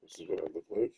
this is what I look like.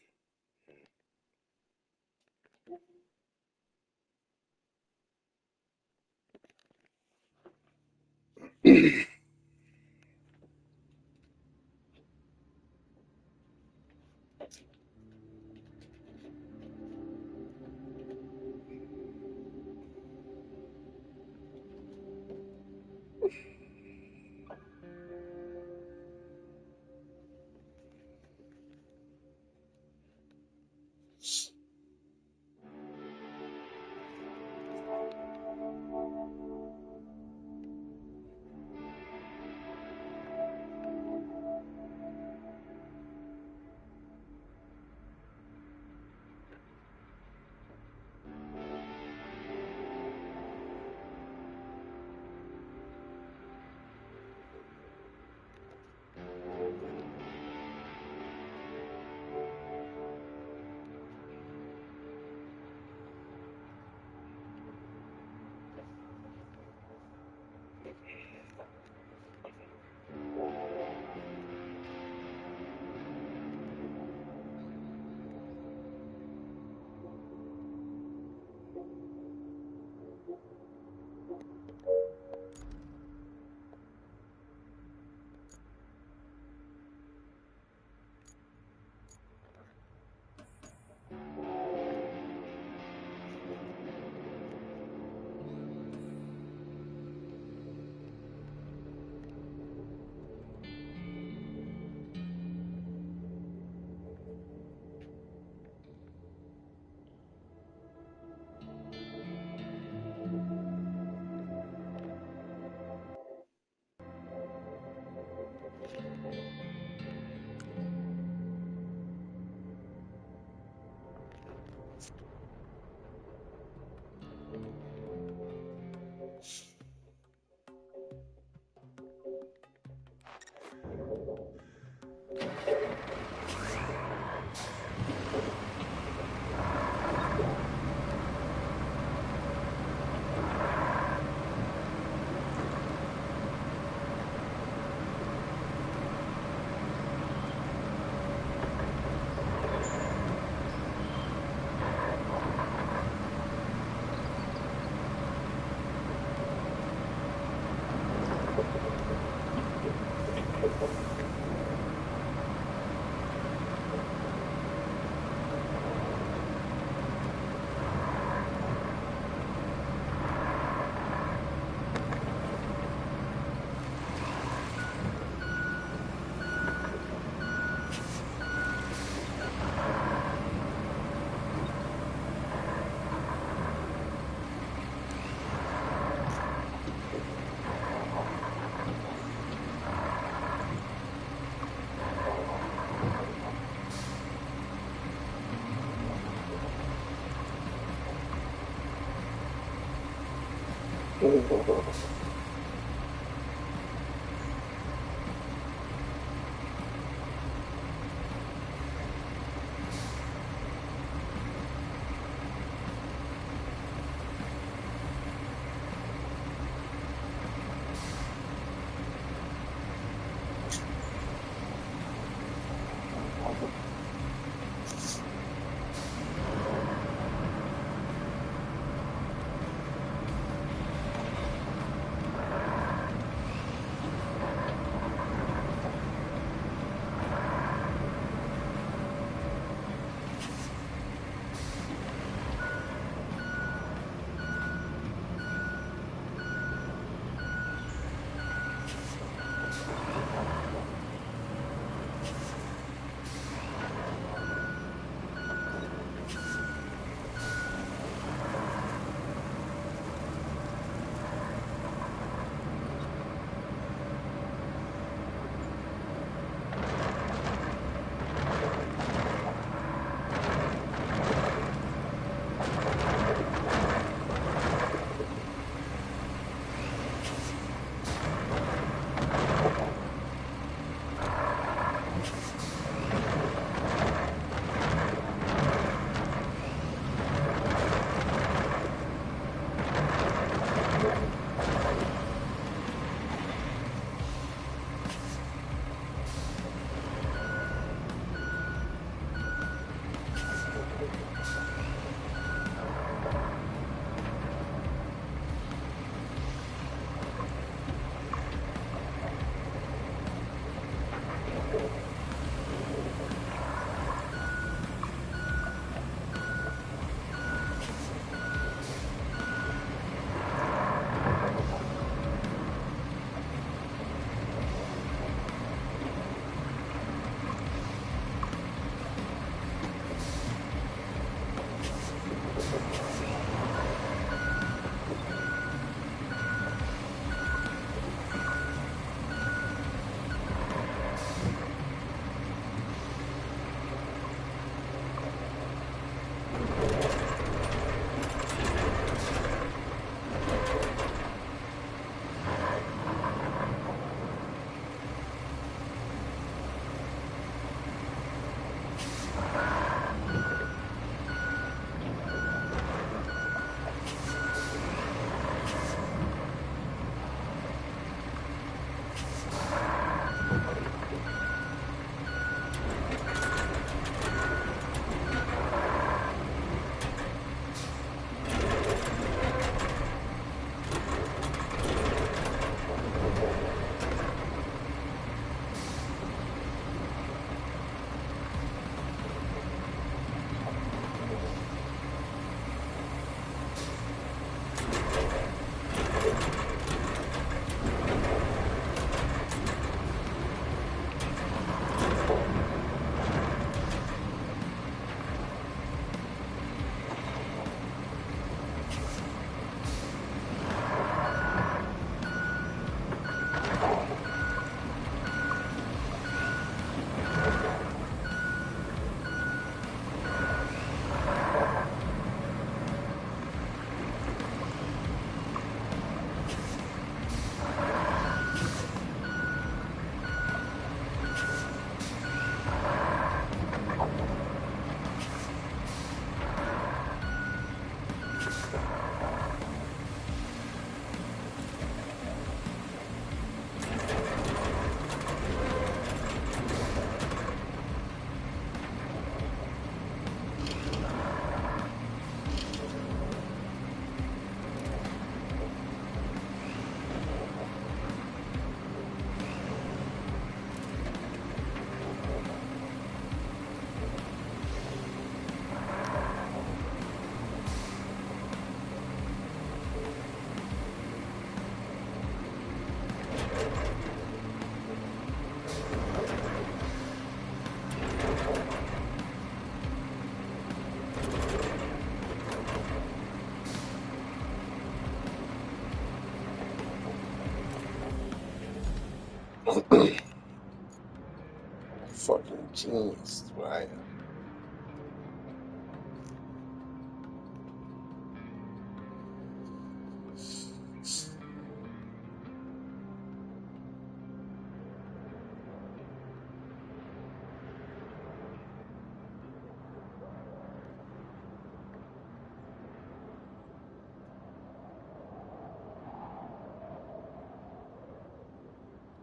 Fucking jeans, right?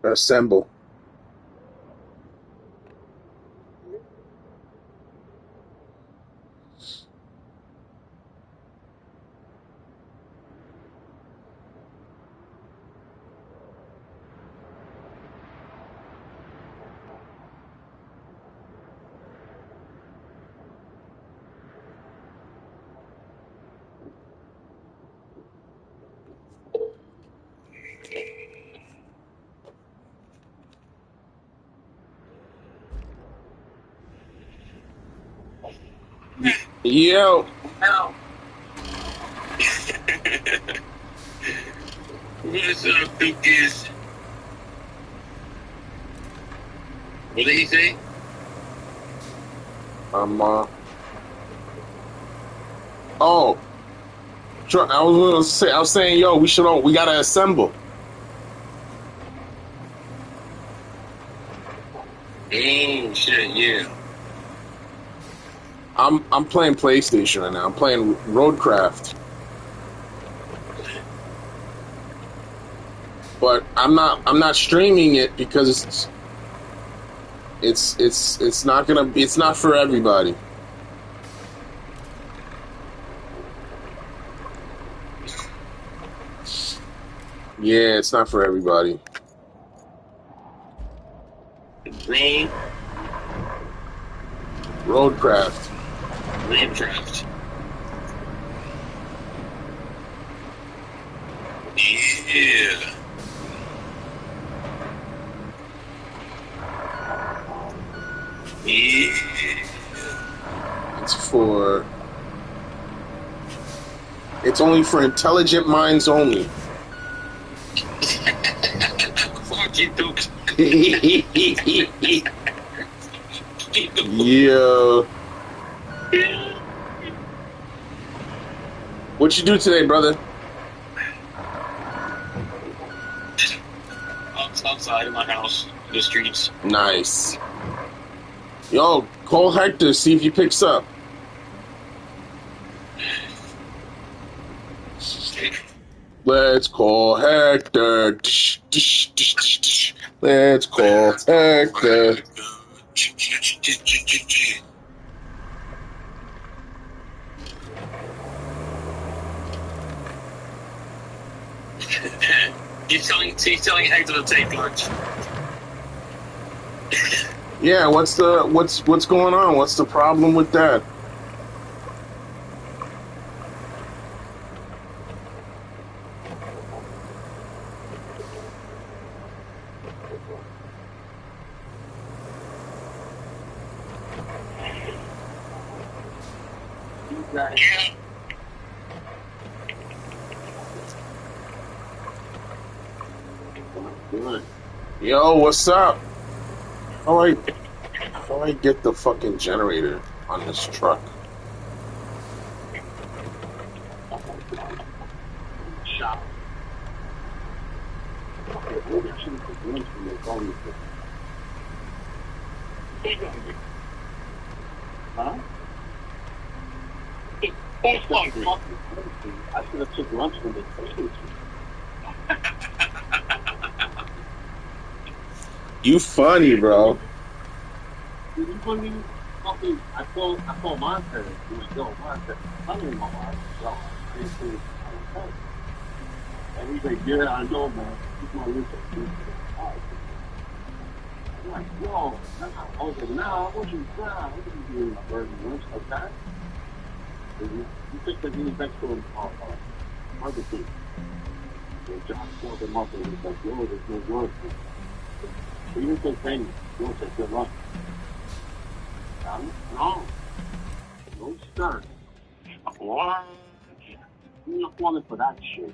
Assemble. Yo. Ow. What's up, Lucas? What did he say? Oh. I was saying, yo, we gotta assemble. Oh shit, yeah. I'm playing PlayStation right now. I'm playing Roadcraft. But I'm not streaming it because it's not for everybody. Yeah, it's not for everybody. Roadcraft. Roadcraft. Yeah. Yeah. It's only for intelligent minds only. Fuck you, Duke. Yeah. What you do today, brother? Outside of my house, in the streets. Nice. Yo, call Hector, see if he picks up. Let's call Hector. Let's call Hector. He's telling Hector to take lunch. Yeah, what's going on? What's the problem with that? Yo, what's up? How I get the fucking generator on this truck? Huh? I should have took lunch with it. You funny, bro. You funny? Fucking, I called Monster. He was yo, Monster. I don't know Monster. Yo, and he's like, yeah, I know, man. He's my list. I'm like, yo, I was like, nah, what you doing? A burger lunch like that? You think that he was next to him barbecue. So John called him up and he was like, yo, there's no work. He didn't say thank you. He don't say good luck. No, sir. What? You're not falling for that shit.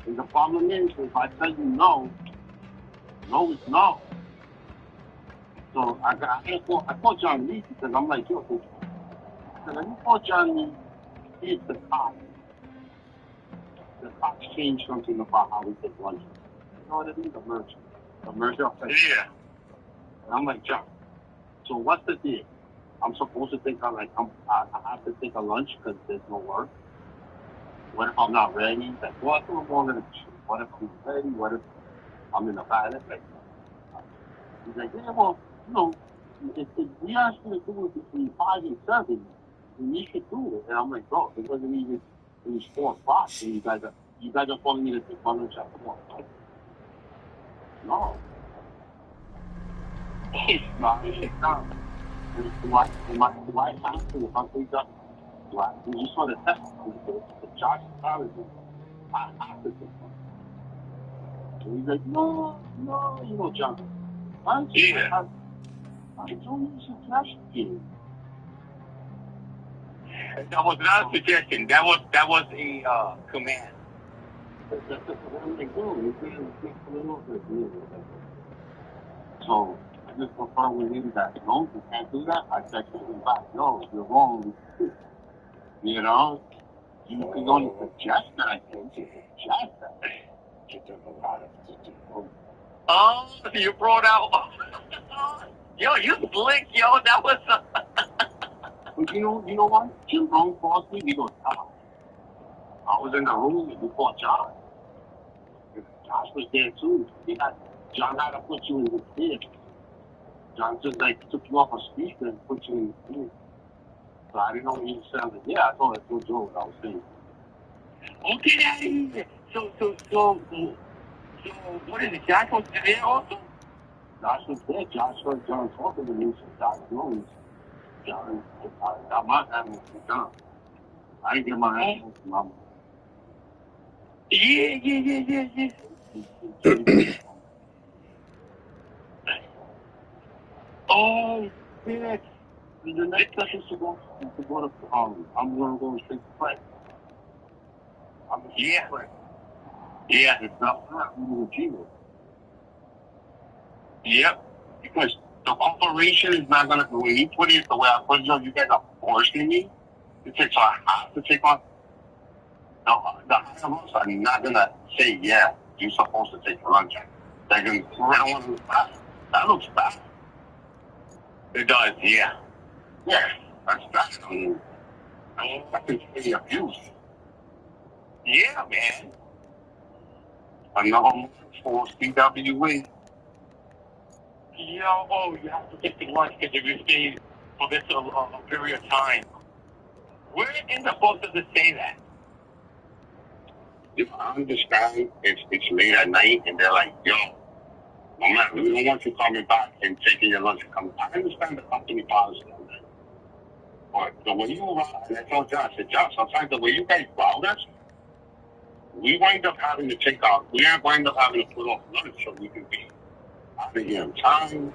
And the problem is, if I tell you no, No, it's not. So I called John Lee because I'm like, yo, let me call John Lee. Here's the cop. The cops changed something about how we take lunch. You know what I mean? The merger. The merger of Yeah. And I'm like, John, so what's the deal? I'm supposed to take I have to take a lunch because there's no work. What if I'm not ready? He's like, well, I'm going to the shit. What if I'm ready? What if I'm in the pilot? Like, he's like, yeah, well, you know, if we ask you to do it between 5 and 7, then you should do it. And I'm like, bro, it wasn't even, it was 4 o'clock. And you guys are calling me to take my lunch at 4 o'clock. No. No, it's not. Do I have to, if I think up, you just want to test the Josh Collins, I have to take one. And he's like, no, you know, John. I told you suggestion. That was not a suggestion. That was a command. I'm like, no, so I just confirmed with him that no, you can't do that. I texted him back, no, you're wrong. You know, you can only suggest that. I can suggest that. Get them a lot of to do. Oh, you brought out. Yo, you slick, yo. That was. But you know what? Jim Brown calls me. He goes, I was in the room before John. Josh was there too. John had to put you in the theater. John just like took you off a speaker and put you in the theater. So I didn't know what you sounded. Yeah, I told Joe what I was saying. Oh, get out of here. So, what is it? Josh was there also? Josh was there. Josh heard John talking to me. So Josh knows. John, I got my animals from John. I didn't get my animals from Mama. Yeah. Oh, shit. The next step is to go to I'm going to go straight to pray. I'm going to pray. Yeah. It's not with Jesus. Yep. Because the operation is not going to, when you put it the way I put it, you guys are forcing me to take, so I have to take on. The higher ups are not going to say, yeah, you're supposed to take your lunch. They're going to throw on bad. That looks bad. It does, yeah. Yeah, that's bad. I mean, that is really abuse. Yeah, man. Another one for CWA. Yo, oh, you have to take the lunch because you stayed for this a period of time. Where in the book does it say that? If I understand it's late at night and they're like, yo, man, we don't want you coming back and taking your lunch and coming. I understand the company policy on that. But the way you ride, and I told Josh, I said, Josh, sometimes the way you guys route us, we wind up having to wind up having to put off lunch so we can be out of here in time.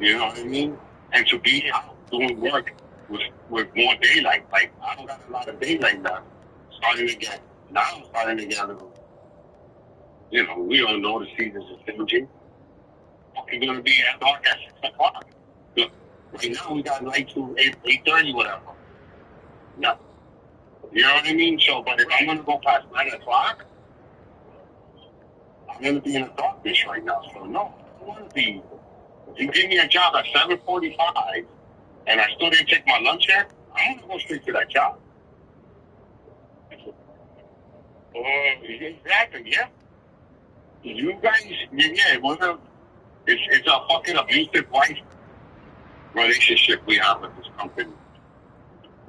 You know what I mean? And to be out doing work with more daylight. Like, I don't got a lot of daylight now. I'm starting to get a little, you know, we don't know the seasons is changing. It's going to be at dark at 6 o'clock. Look, right now we got light to 8:30, whatever. No. You know what I mean? So, but if I'm going to go past 9 o'clock, I'm going to be in the darkness right now. So, no, I don't want to be. If you give me a job at 7:45 and I still didn't take my lunch yet, I'm going to go straight to that job. Exactly, yeah. You guys, yeah, it's a fucking abusive wife relationship we have with this company.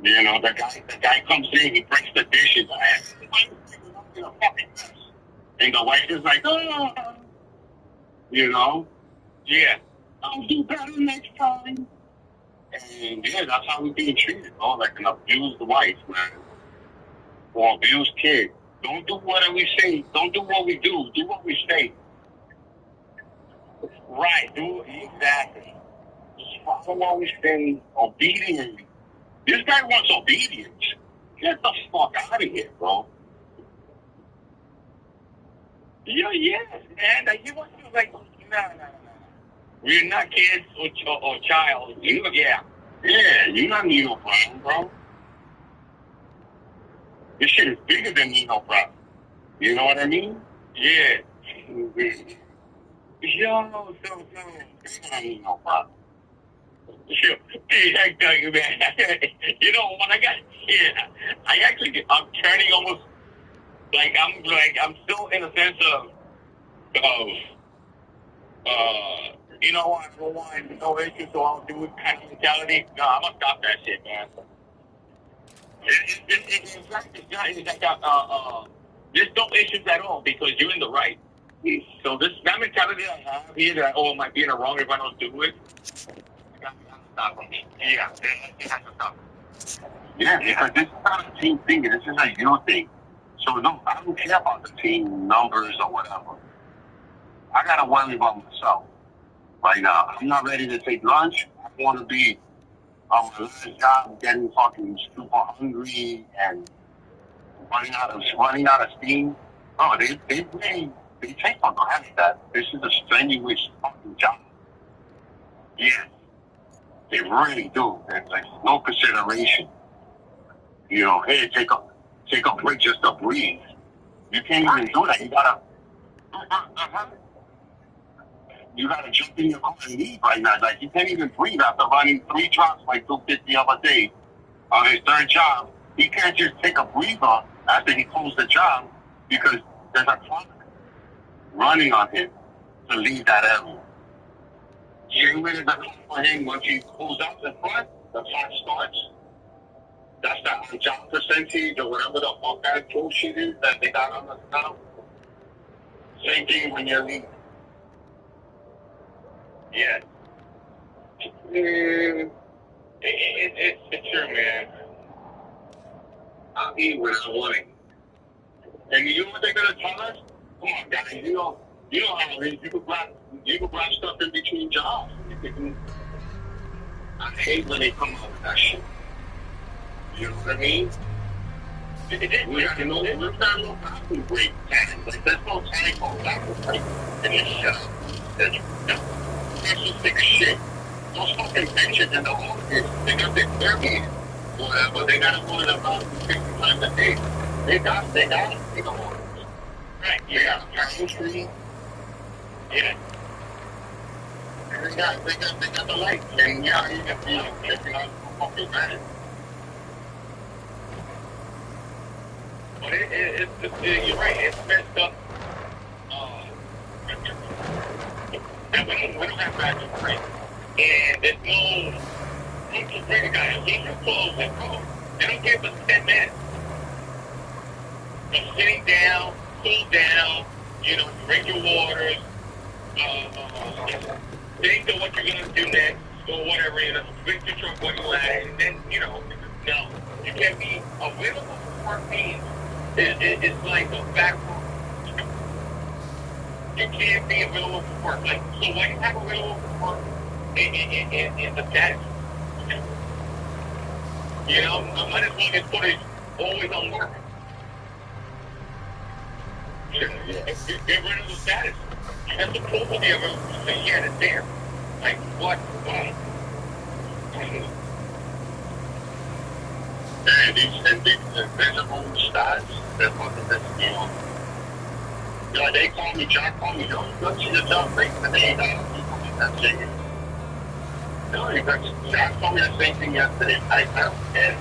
You know, the guy comes in, he breaks the dishes, everybody's in a fucking mess. And the wife is like, oh, you know, yeah, I'll do better next time. And yeah, that's how we're being treated, bro, like an abused wife, man. Or abused kid. Don't do what we say. Don't do what we do. Do what we say. Right, exactly. Just follow what we say obediently. This guy wants obedience. Get the fuck out of here, bro. Yes, man. Like, he wants to, like, no. We're not kids or child. Yeah. Yeah, you not Nino Brown, bro. This shit is bigger than Nino Brown. You know what I mean? Yeah. Yo, so, bigger than Nino Brown. Sure. Hey, heck, Doug, man. You know, when I got here, I'm turning almost, I'm still in a sense of, you know what, I don't want no issue, so I'll do it kind of mentality. No, I'm gonna stop that shit, man. It's like, there's no issues at all because you're in the right. So that mentality I have here that, am I being wrong if I don't do it? It has to stop from me. Yeah, it has to stop. Yeah, because this is not a team thing. This is a you thing. So no, I don't care about the team numbers or whatever. I gotta worry about myself right now. I'm not ready to take lunch. I want to be on my last job, getting fucking super hungry and running out of steam. Oh, they take for granted that this is a strenuous fucking job. Yeah, they really do. There's like no consideration. You know, hey, take a break just to breathe. You can't even do that. You gotta jump in your car and leave right now. Like you can't even breathe after running 3 trucks like 250 of a day on his third job. He can't just take a breather after he closed the job because there's a clock running on him to leave that area. You ready the clock for him once he pulls out the front, the clock starts. That's that on-job percentage or whatever the fuck that bullshit is that they got on the top. Same thing when you're leaving. Yeah. It's true, man. I'll eat when I want it. And you know what they're gonna tell us? Come on, guys. You know how it is. You can grab stuff in between jobs. I hate when they come out with that shit. You know what I mean? We got no bathroom break time. Like there's no time for bathroom break in this shop. That's just big shit. Those fucking bitches in the office, they got their permit, whatever. They gotta go to the bathroom 50 times a day. They got it. They go on. Right. They got a parking street. Yeah. And they got the lights. And yeah, you can see them checking out the fucking man. But you're right. It's messed up. And we don't have bathroom break. And there's no room to bring a guy. He can close and go. They don't give us 10 minutes. Just sitting down, cool down, drink your waters, think of what you're going to do next, or whatever, fix your truck what you at, and then, no, you can't be available for work means. It's like a backwards. You can't be available for work. Like, so when you have available for work in the status, I might as well just put it always on work. Get rid of the status. You have to prove with the available to say, yeah, it's there. Like, what? Why? And these invisible stats, they're fucking this, they call me, Jack called me, go to your job, break the day down. That's it. Because Jack told me the same thing yesterday. I don't care.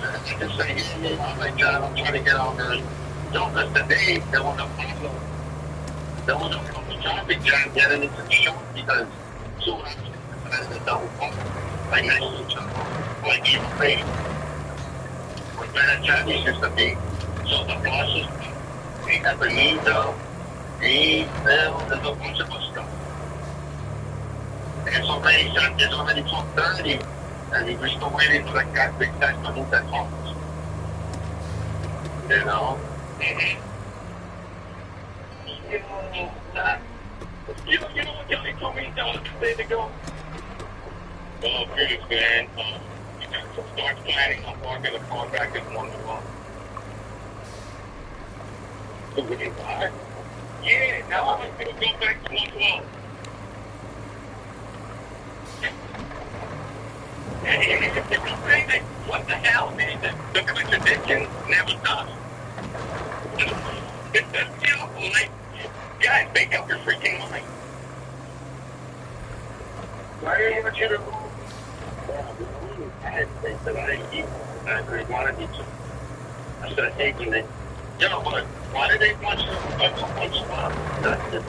I just say, I'm like, John, I'm trying to get out there. Because today, there was a traffic jam getting into the shop because 2 hours decided to double park right next to each other, like even pay. Where better traffic used to be. So the bosses, we got the there's a bunch of us stuff. It's already 12:30, and we're still waiting for that big guy to move that office. Mm-hmm. You know what Johnny told me 2 days ago? Oh, goodness, man. You got to start planning on parking the car back in 1 to 1. So we can buy? Yeah, now I want to go back to 112. What the hell, man? The contradiction never stops. Like, guys, make up your freaking mind. Why do you want you to move? I had things that I wanted me to. I should have taken it. You know what? Why did they want you to punch spot? That's it.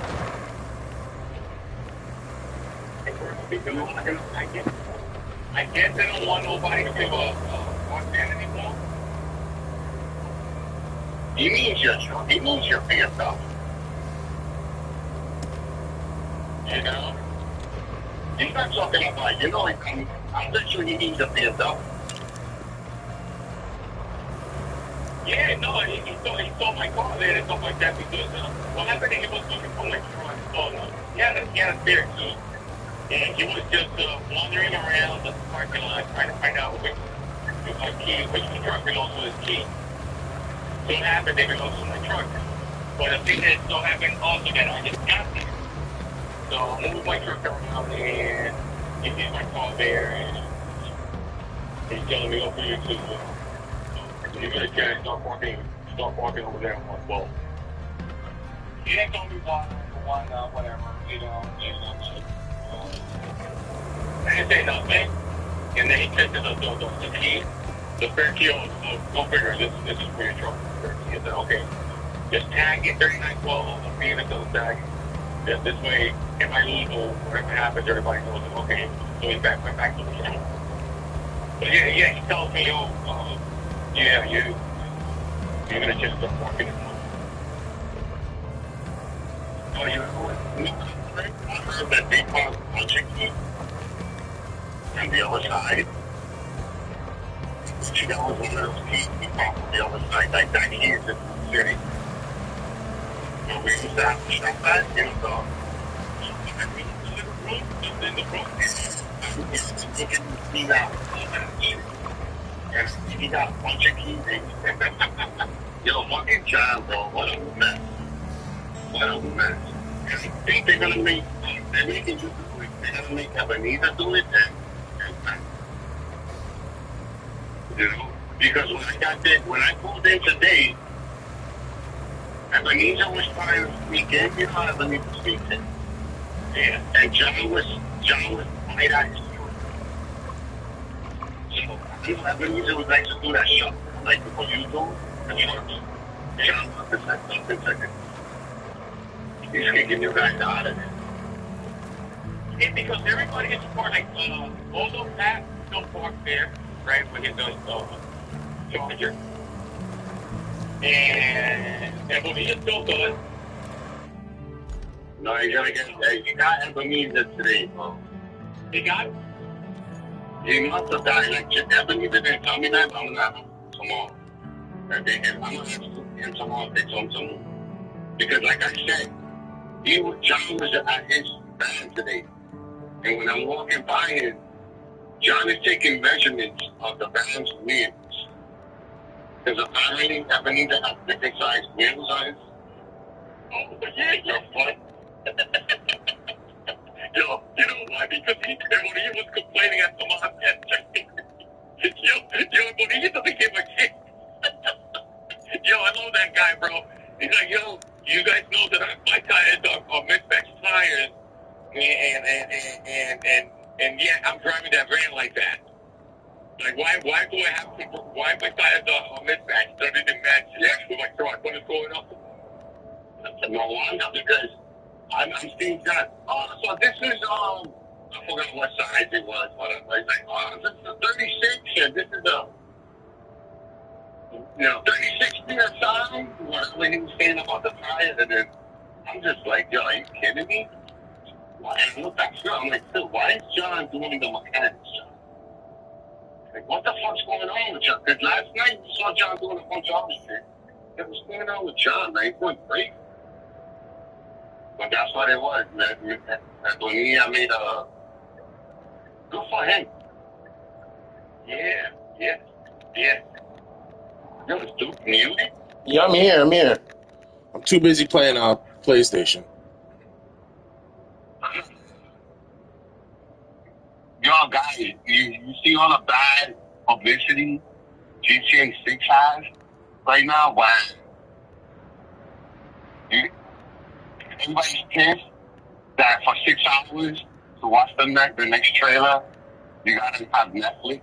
I guess they don't want nobody to walk in anymore. He means your stuff. You know? He's not talking about, I'm not sure he needs a BMW. Yeah, no, he saw my car there and stuff like that because what happened is he was looking for my truck. So he had a spare key. And he was just wandering around the parking lot trying to find out which truck belongs to his key. So it happened they belongs to my truck. But the thing is, so happened also that I just got there. So I moved my truck around and he sees my car there and he's telling me, okay, you're going to try to start parking over there on 112. He didn't tell me why, whatever, I didn't say nothing. And then he said to the key, the spare key, go figure, this is for your truck. He said, okay, just tag it 3912, the feed it to the tag. This way, if I lose or whatever happens, everybody knows it. Okay, so he's went back to the shop. But yeah, he tells me, you're gonna just start working. Oh, you know what? I heard that they call punching key on the other side. She got one of those keys we found on the other side, like 90 years in the city. And we used to have to shop that, in the room, in the room. And he got a bunch of keys. Yo, fucking John, bro, what a mess. What a mess. I think they're gonna make, they're making you do it. They're gonna make Ebenezer do it, and because when I pulled in today, Ebenezer was trying to sneak in, Ebenezer sneaks in. Yeah, and John was right at his throat. So Ebenezer would like to do that shot, like what you do, and John was like something second. He's kicking you guys out of it. Yeah, because everybody is part like although Pat still parked there, right, with his charger. And Ebenezer still does. No, you got Ebenezer today, bro. He got? He must have died. Like, Ebenezer didn't tell me that, but I'm gonna have him tomorrow. I'm gonna have him tomorrow, take him tomorrow. Because, like I said, John was at his van today. And when I'm walking by him, John is taking measurements of the van's wheels. Because apparently Ebenezer has different sized wheels on his. Oh, yeah, your foot. Yo, you know why? Because when he was complaining at the mom yesterday, when he doesn't give a shit. Yo, I love that guy, bro. He's like, yo, you guys know that my tires are mismatched tires, and yet I'm driving that van like that. Like, why do I have to? Why my tires are mismatched? Don't even match with my truck. What is going on? No wonder, because I'm seeing that. Oh, so this is I forgot what size it was, but it's like, oh, this is a 36, and this is a 36 PSI, whatever he was saying about the tires, and then I'm just like, yo, are you kidding me? Why? And I looked at Phil, I'm like, Phil, why is John doing the mechanics job? Like, what the fuck's going on with John? Because last night we saw John doing a bunch of other shit. Like, what's going on with John, man? He's going crazy. But that's what it was, man. Antonia made a... Good for him. Yeah. Yo, it's Duke muted? Yeah, I'm here. I'm too busy playing PlayStation. Yo, guys, you see all the bad publicity GTA 6 has right now? Wow. Everybody's pissed that for 6 hours to watch the next trailer, you gotta have Netflix.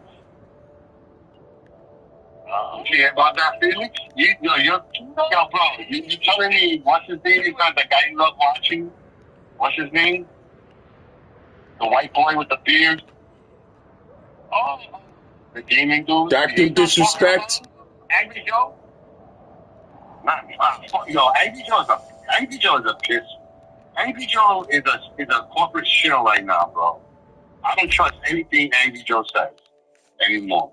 You hear about that, Felix? Yo, bro, you telling me what's his name? He's not the guy you love watching. What's his name? The white boy with the beard. Oh, the gaming dude. Dr. Disrespect. Angry Joe. Angry Joe is a piss. Angry Joe is a corporate shill right now, bro. I don't trust anything Angry Joe says anymore.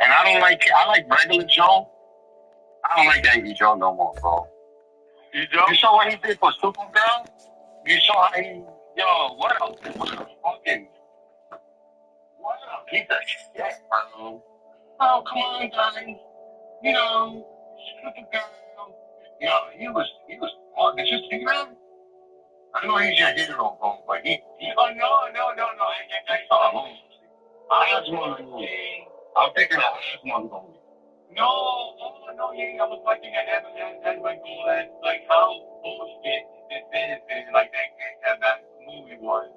And I like regular Joe. I don't like Angry Joe no more, bro. You saw what he did for Supergirl? You saw how what a fucking, what a piece of shit, bro. Oh, come on, guys. Supergirl. He was, did you see that? I know he's your hero, bro, but oh, no. I saw him. Osmond movie. I'm thinking of Osmond movie. No, I was looking at him and like all that, like how bullshit this is, and like that movie was,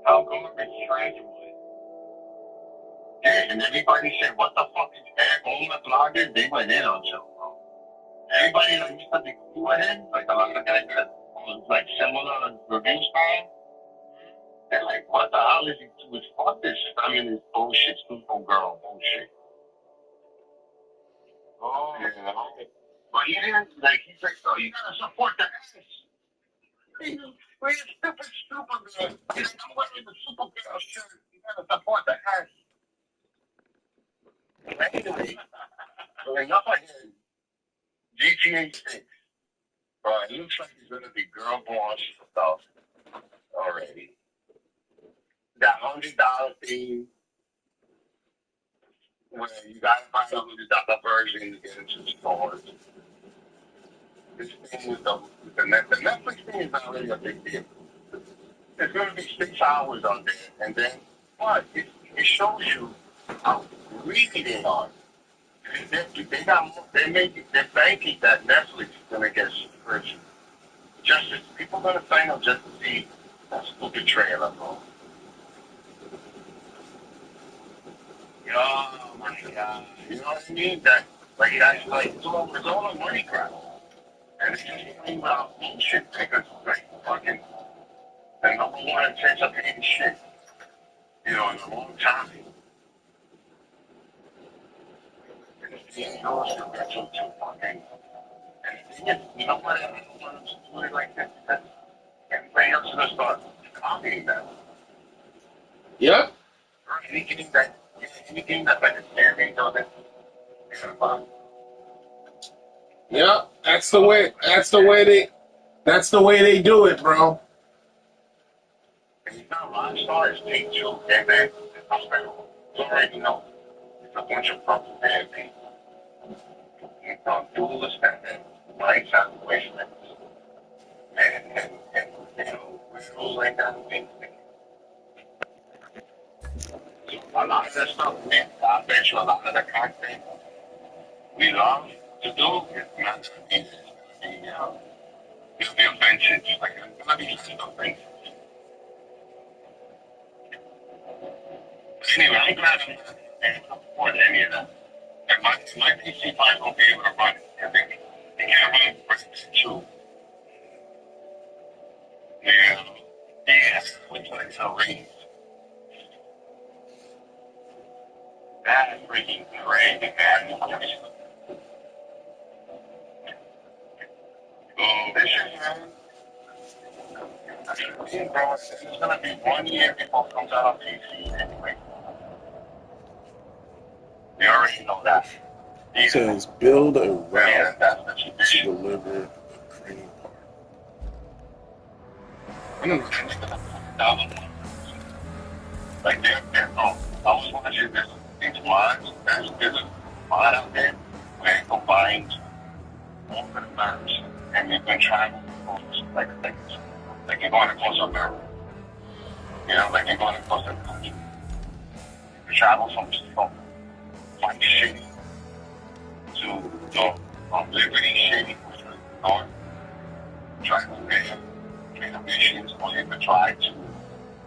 how garbage trash it was. Yeah, and everybody said, "What the fuck is that?" All the bloggers, they went in on Joe, bro. Everybody like used to be cool with him, like a lot of guys that was like similar review style. They're like, "What the hell is he doing? Fuck this feminist bullshit, stupid girl bullshit." Oh, yeah. But he didn't, like, he's like, "Oh, you gotta support the ass." We're stupid girl. I'm wearing the Supergirl shirt. You gotta support the ass. Anyway, so enough of him. GTA 6. Bro, it looks like it's gonna be girl boss stuff already. That $100 thing where you gotta buy the $100 version to get into the stores. This thing with the Netflix thing is not really a big deal. It's going to be 6 hours on there, and then what? It shows you how greedy they are. They're banking that Netflix is going to get subscription. People going to sign up just to see that stupid trailer, bro. Oh my God! You know what I mean? It's all a money grab, and it's just talking about bullshit figures, like fucking the number one anticipated shit. In a long time. And the thing goes to get to fucking. And the thing is, you know what? I don't want them to do it like this because everybody else is going to start copying them. Yep. Or anything that like a scary doesn't. Yeah, that's the way they do it, bro. And you know, Rockstar is Take Two, and then it's hospital. You already know. It's a bunch of propaganda people. Duelist and lights out wastelands. And weirdos like that. So a lot of that stuff, man, I bet you a lot of the content we love to do is not to be, it'll be offensive. Like, it's gonna be just offensive. Anyway, I'm glad I'm not able to afford any of that. And my PC 5 won't be able to run it. I think they can't run Resident 2. Yeah, which like a raise. That's freaking crazy, man. This is, man. Bro, it's gonna be 1 year before it comes out on PC anyway. You already know that. It says build a route to deliver a cream part. I don't know. Like I was watching these mods. There's a mod out there where it combines all over the maps, and you can travel like you're going across America. You know, like you're going across the country. You can travel from White City to Liberty City, which is north. Travel there, get missions, or you can try to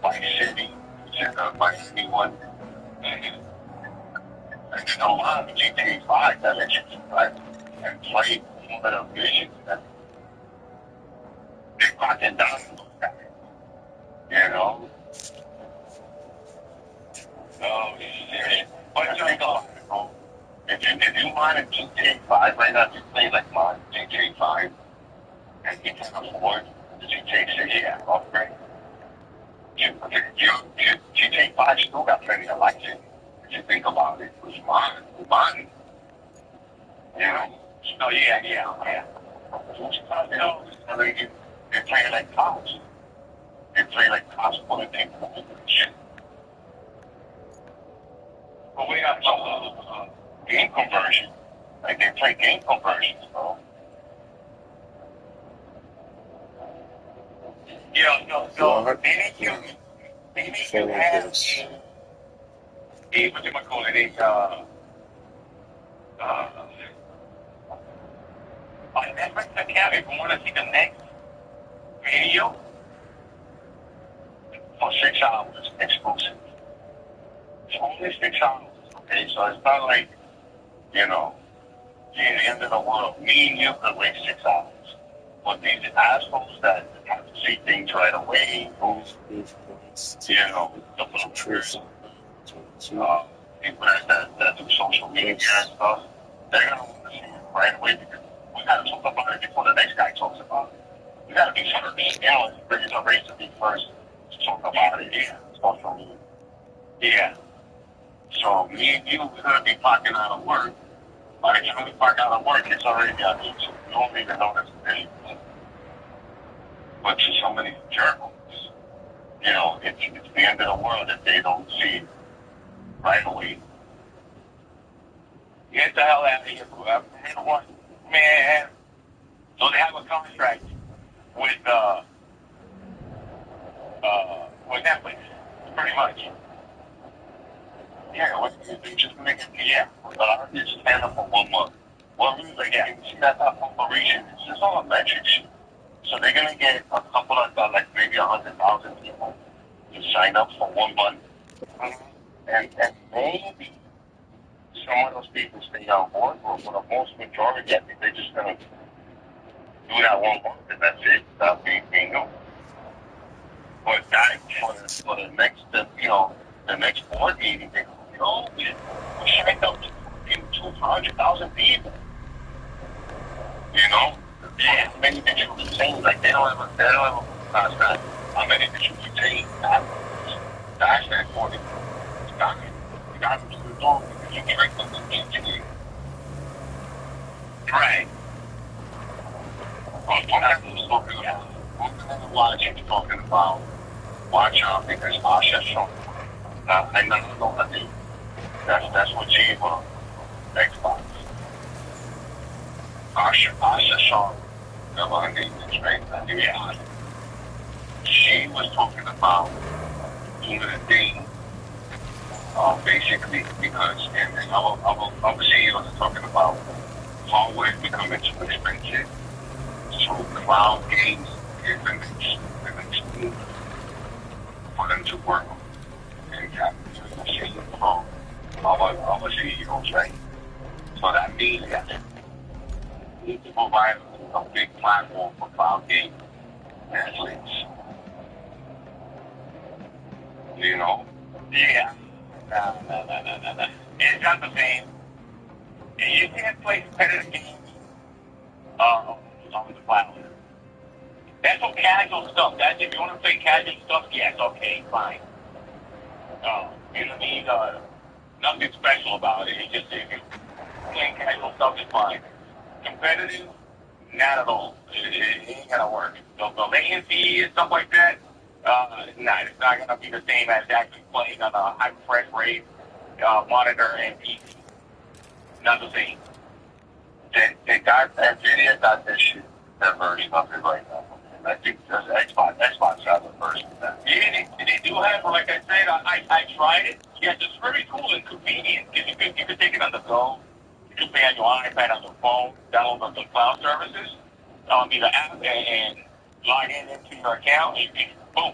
White City, which is the Miami one. And there's a lot of GTA 5 that lets you drive and play all of the missions that they're cracking down on those guys. You know? Oh, shit. But you think about it, bro. If you mind a GTA 5 right now, if you play like mine, GTA 5, and you can afford the GTA 6 upgrade, GTA 5 still got plenty of lights in it. If you think about it, with mine, you know? So yeah. They play like cops. They play like cops pulling people over and shit. But we got game conversion. Like they play game conversions, bro. So they make you have what you might call it, on Netflix account, if you want to see the next video for 6 hours exclusive. It's only 6 hours, okay? So it's not like, you know, the end of the world. Me and you could wait 6 hours. But these assholes that have to see things right away, you know, the bloggers, people that do social media and stuff, they're going to want to see it right away because we got to talk about it before the next guy talks about it. We got to be first. You know, it's a race to be first to talk about it. Yeah, social media. Yeah. So me and you, we're going to be clocking out of work. By the time we clock out of work, it's already on YouTube. You don't even notice anything. But to so many journalists, you know, it's the end of the world if they don't see it right away. Get the hell out of here, man. So they have a contract with Netflix, pretty much. Yeah, they just make it, they just stand up for 1 month. Well, really, like, you see that operation, it's just all a metric shit. So they're gonna get a couple of, like maybe 100,000 people to sign up for 1 month. And maybe some of those people stay on board, but for the most majority, I think they're just gonna do that 1 month, and that's it. That'll be bingo. But that for the next, the next board meeting, they go, we signed up to 200,000 people. You know, how many did you retain? Like they don't have a class that. How many did you retain? That's that 40. You got them to the door because you tricked them to engineer. Right. Well, what I'm talking about, watch is talking about watch out because Asha shown. I know that that's what she was. Xbox. Asha Shaw, her name is right. Yeah. She was talking about doing a thing, basically because, and our CEOs are talking about hardware becoming too expensive, so cloud games is the next move for them to work on. And capitalize from our CEOs, right? So that means that we need to provide a big platform for cloud gaming, Netflix. You know? Yeah. No. It's not the same. You can't play competitive games on the cloud. That's for casual stuff. That's if you want to play casual stuff, yes, okay, fine. You know what I mean? Nothing special about it. It's just if you're playing casual stuff, it's fine. Competitive, not at all. It ain't gonna work. The latency and stuff like that, it's not gonna be the same as actually playing on a high refresh rate monitor and PC. Not the same. Nvidia got this shit, that version of it right now. And I think there's Xbox has a version of that. Yeah, they do have, but like I said, I tried it. Yes, it's very cool and convenient because you can take it on the go. You can play on your iPad, on your phone, download the cloud services, the app, and log in into your account, and you can, boom,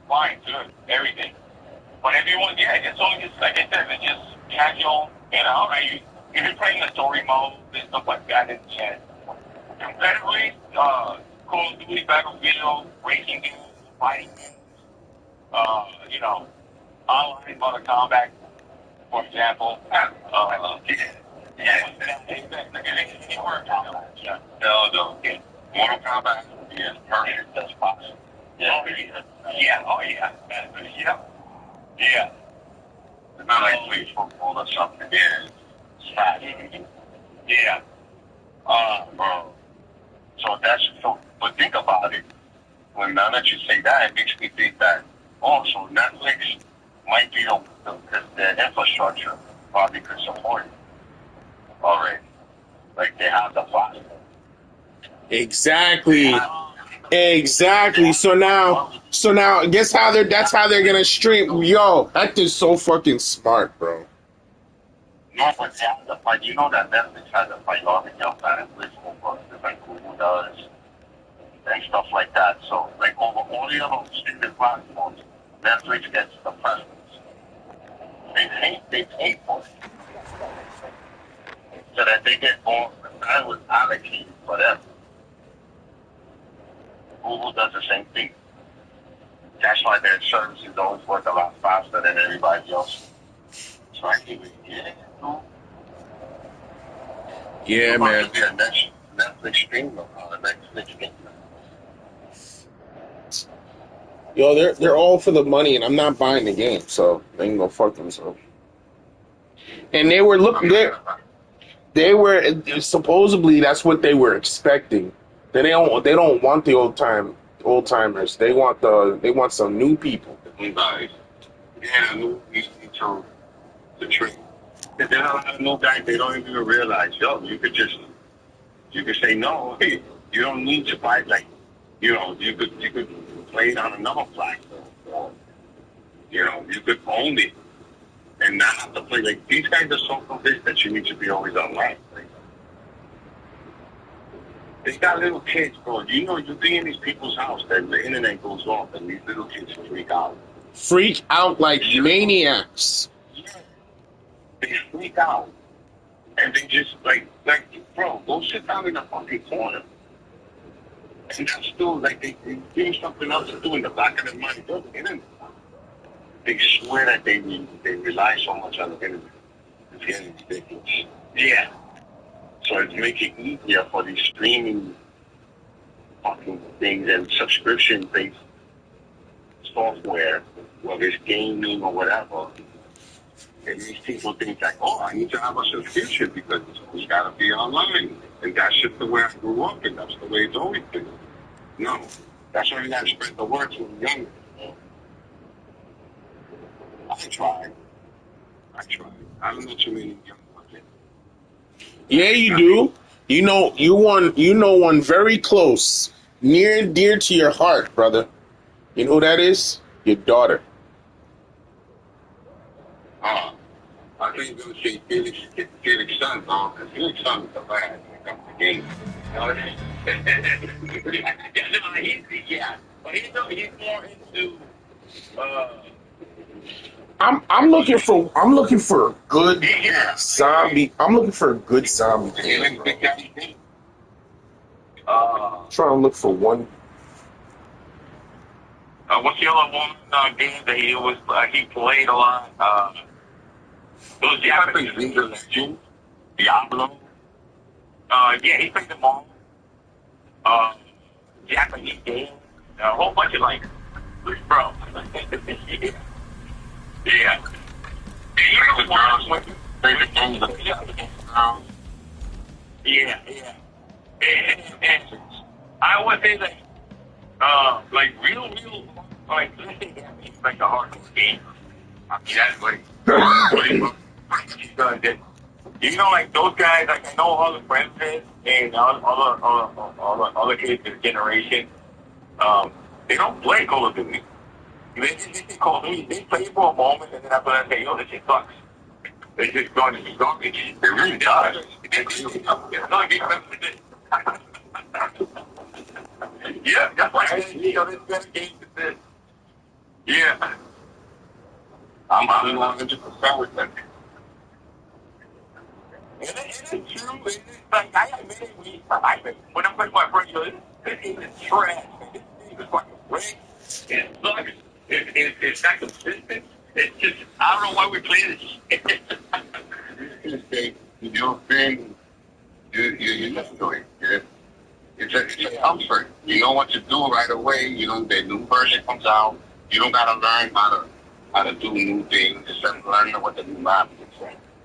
fine, good, everything. But everyone, yeah, it's only just, like I said, it's just casual, right, if you're playing the story mode and stuff like that, it's, yeah. Competitively, Call of Duty, Battlefield, racing games, fighting games, you know, online Mortal Kombat, for example. Yeah, it works. Yeah. Yeah. Mortal Kombat would be as perfect as possible. Yeah. Oh, yeah. Yeah. Yeah. It's not like playing football or something. Yeah. It's fast. Yeah. Bro. But think about it. When now that you say that, it makes me think that also Netflix might be the infrastructure probably could support it already. Like they have the platform. Exactly. Exactly. So now, guess how that's how they're gonna stream. Yo, that is so fucking smart, bro. No, but they have the fight. You know that Netflix has a priority of Netflix over like Google does and stuff like that. So like over all the other streaming platforms, Netflix gets the preference. They pay for it. So that they get more that was allocated for them. Google does the same thing. That's why their services always work a lot faster than everybody else. So I think Yeah, man. To be a Netflix streamer, Netflix game. Yo, they're all for the money, and I'm not buying the game, so they can go fuck themselves. And they were looking. They were supposedly that's what they were expecting. They don't want the old timers. They want some new people. Guys, yeah, new people to train. There's a lot of new guys. They don't even realize. Yo, you could say no. Hey, you don't need to buy you could play it on another platform. Or, you could own it and not have to play. Like these guys are so convinced that you need to be always online. Like, they got little kids, bro. You be in these people's house, then the internet goes off, and these little kids freak out. Freak out like maniacs. Yeah, they freak out, and they just bro, go sit down in the fucking corner. And that's still like they give something else to do in the back of their mind. Doesn't internet. They swear that they rely so much on the internet. It's getting ridiculous. Yeah. So it's making it easier for these streaming fucking things and subscription-based software, whether it's gaming or whatever. And these people think like, oh, I need to have a subscription because it's got to be online. And that's just the way I grew up, and that's the way it's always been. No. That's why you got to spread the word to the younger. I tried. I don't know too many young ones. Yeah, you do. You know one very close, near and dear to your heart, brother. You know who that is? Your daughter. I think you're going to say Felix son, because Felix son is the lad when it comes to games. Yeah, but he's more into I'm looking for good zombie. I'm looking for a good zombie game. Trying to look for one. what's the other one game that he played a lot? Those Japanese Legend, Diablo. Yeah, he played them all. Japanese games, a whole bunch of bro. Yeah. Yeah. Favorite games of Yeah. And I would say that, real, let's say Japanese, the hardcore game. I mean, that's what he's done. You know, like those guys, like I know all the friends is, and all the kids this generation, um, they don't play Call of Duty. They Call of Duty, they play for a moment, and then after that, say, yo, this shit sucks. They just go into the garbage. It really does. It's not a game for this. Yeah, that's why I didn't know this better game than this. Yeah. I'm 100% with them. And it's true. It's like, I admit it. When I'm with my friends, this game is trash. Man. This game is fucking rigged. It sucks. It's not consistent. It's just, I don't know why we play this. You've been, you're used to it. It's a comfort. You know what to do right away. You know, the new version comes out. You don't gotta learn how to do new things. Just learn what the new map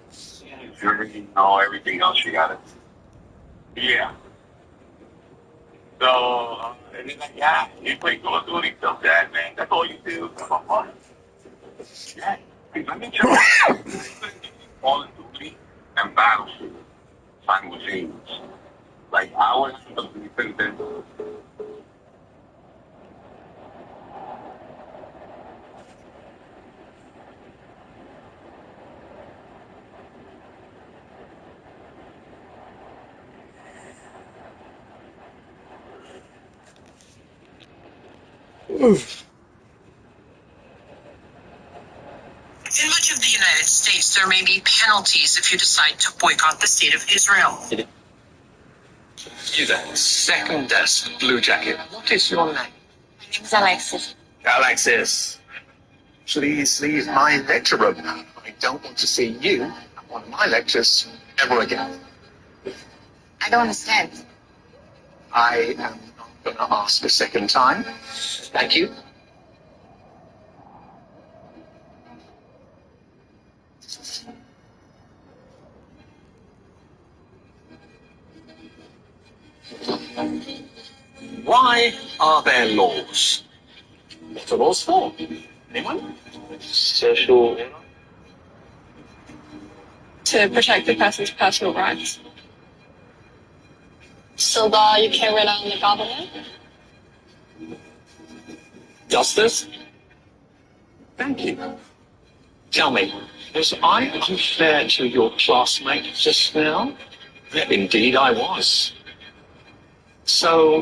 is. You already know everything else you gotta do. Yeah. So, and then like, yeah, you play Call of Duty so bad, man. That's all you do. Come on. Yeah. Let me tell you. Call of Duty and Battlefield simultaneous. Like, I was thinking, In much of the United States, there may be penalties if you decide to boycott the state of Israel. You there, second desk, blue jacket. What is your name? My name is Alexis. Alexis. Please leave my lecture room. I don't want to see you at one of my lectures ever again. I don't understand. I am not going to ask a second time. Thank you. Why are there laws? What are laws for? Anyone? Social. To protect the person's personal rights. So that you can rely on the government? Justice? Thank you. Tell me, was I unfair to your classmate just now? Indeed, I was. So,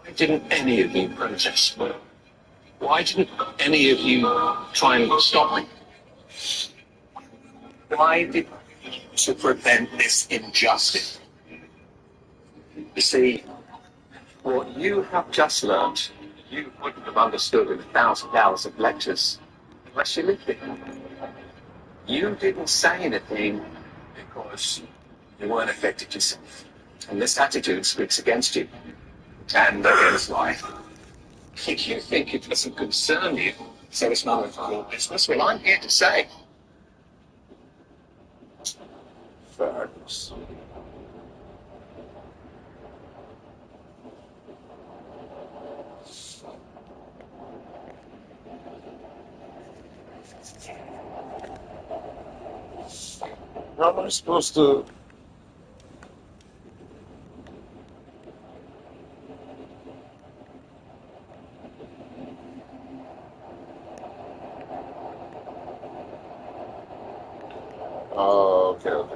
why didn't any of you protest? Why didn't any of you try and stop me? Why did you to prevent this injustice? You see, what you have just learned, you wouldn't have understood in 1,000 hours of lectures unless you lived it. You didn't say anything because you weren't affected yourself. And this attitude speaks against you and against life. If you think it doesn't concern you, so it's none of your business, well, I'm here to say. Facts. How am I supposed to? Oh, okay, okay.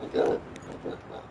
I get it. I get it now.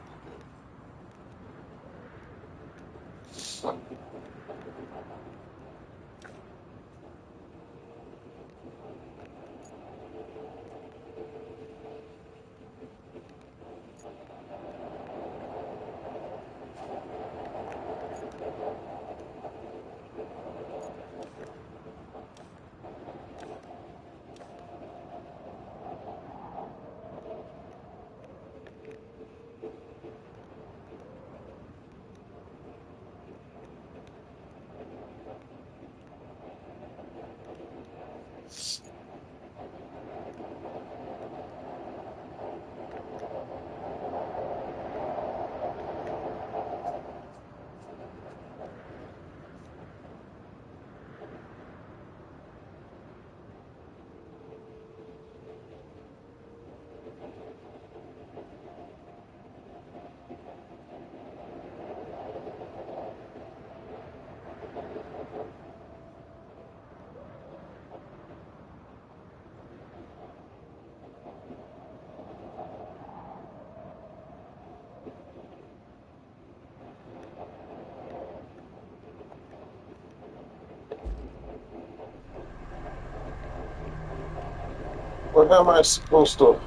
What am I supposed to?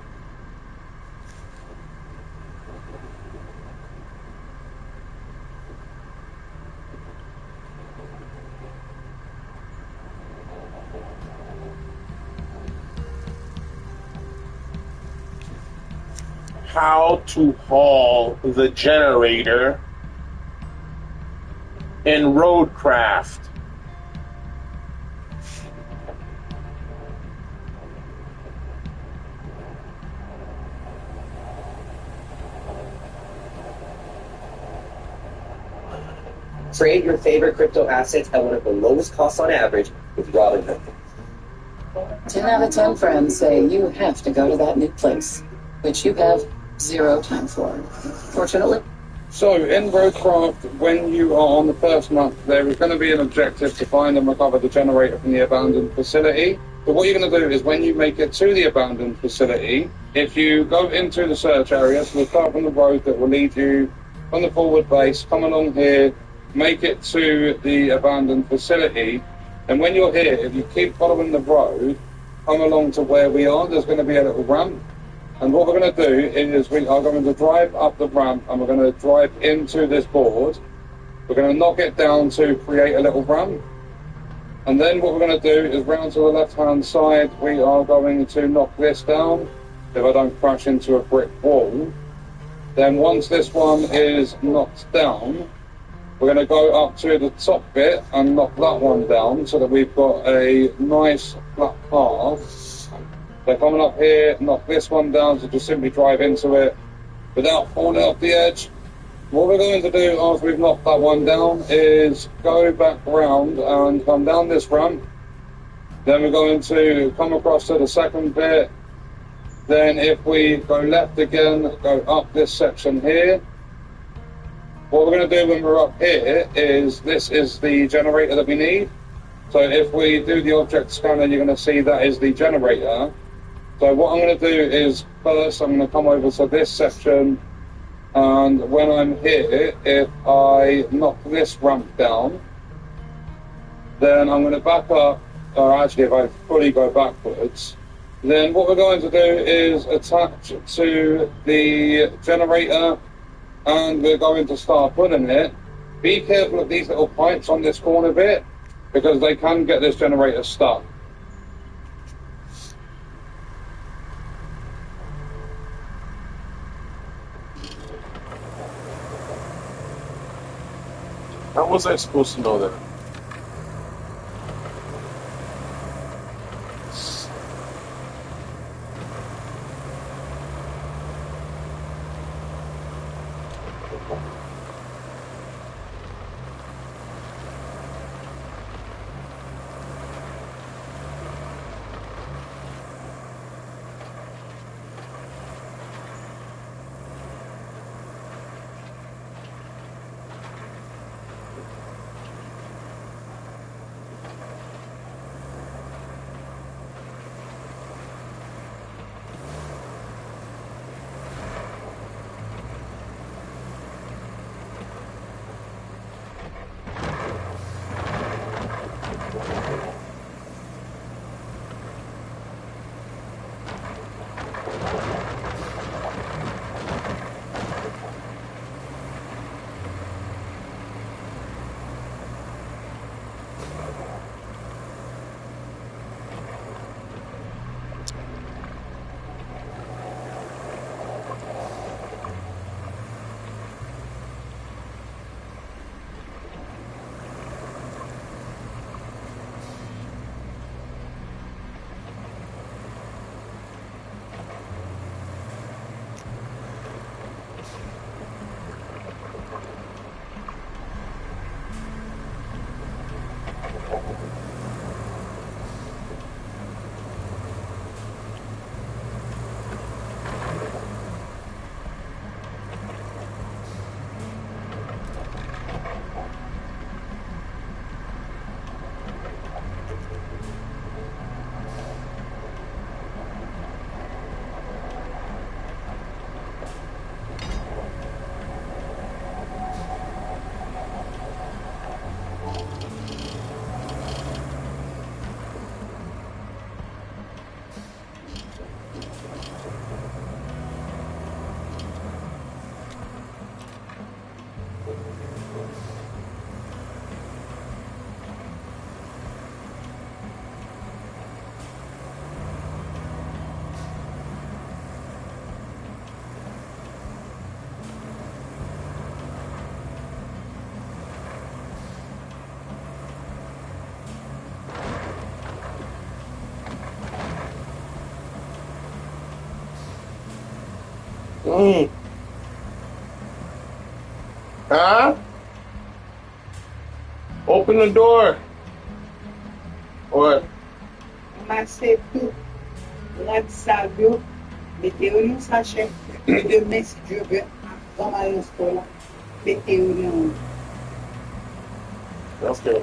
How to haul the generator in Roadcraft. Trade your favorite crypto assets at one of the lowest costs on average with Robinhood. 10 out of 10 friends say you have to go to that new place, which you have zero time for. Fortunately. So, in Roadcraft, when you are on the first month, there is going to be an objective to find and recover the generator from the abandoned facility. But what you're going to do is when you make it to the abandoned facility, if you go into the search area, so we'll start from the road that will lead you from the forward base, come along here, make it to the abandoned facility, and when you're here, if you keep following the road, come along to where we are, there's going to be a little ramp. And what we're going to do is we are going to drive up the ramp and we're going to drive into this board. We're going to knock it down to create a little ramp. And then what we're going to do is round to the left-hand side, we are going to knock this down if I don't crash into a brick wall. Then once this one is knocked down, we're going to go up to the top bit and knock that one down so that we've got a nice flat path. So coming up here, knock this one down, so just simply drive into it without falling off the edge. What we're going to do after we've knocked that one down is go back round and come down this ramp. Then we're going to come across to the second bit. Then if we go left again, go up this section here. What we're going to do when we're up here is, this is the generator that we need. So if we do the object scanner, you're going to see that is the generator. So what I'm going to do is, first I'm going to come over to this section, and when I'm here, if I knock this ramp down, then I'm going to back up, or actually if I fully go backwards, then what we're going to do is attach to the generator, and we're going to start pulling it. Be careful of these little pipes on this corner bit, because they can get this generator stuck. How was I supposed to know that? Mm. Huh? Open the door. What? Mas c'est tout. Notre sabio, mettez-vous une sachet. Et demain, si Dieu veut, on va aller au sport. Mettez-vous une. Okay.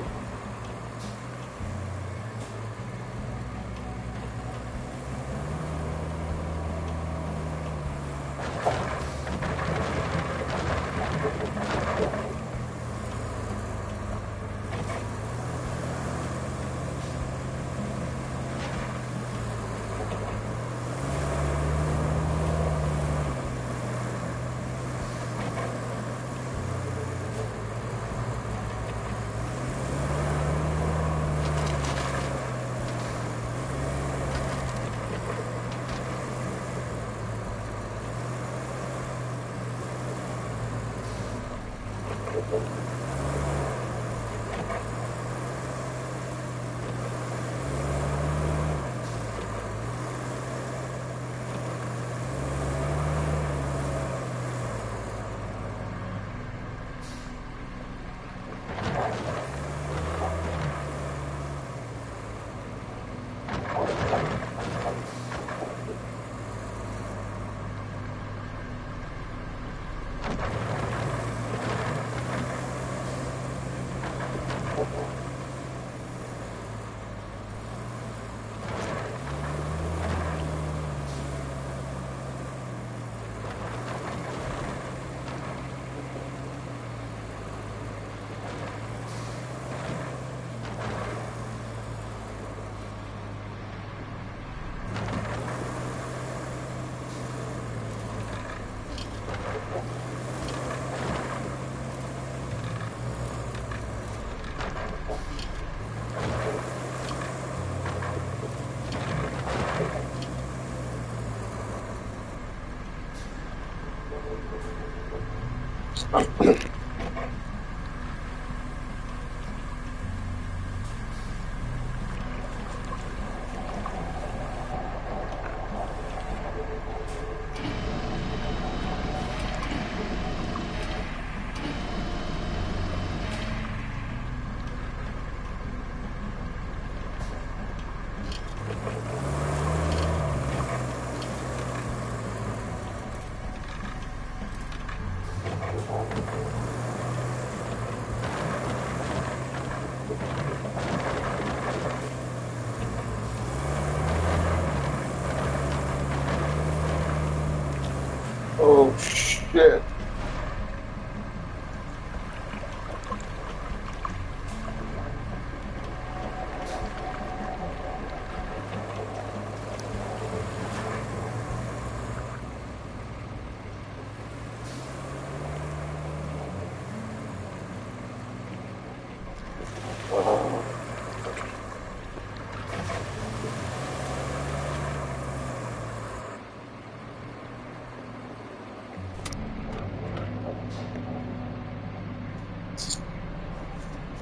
Oh shit.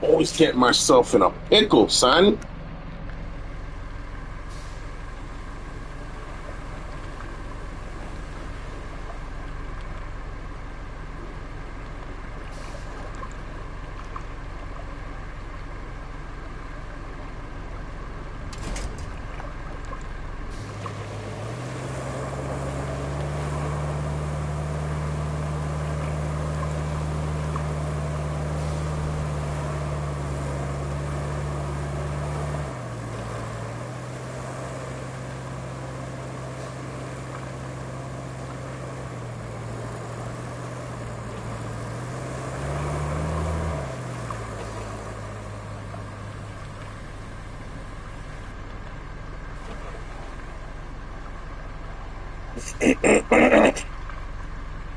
Always get myself in a pickle, son.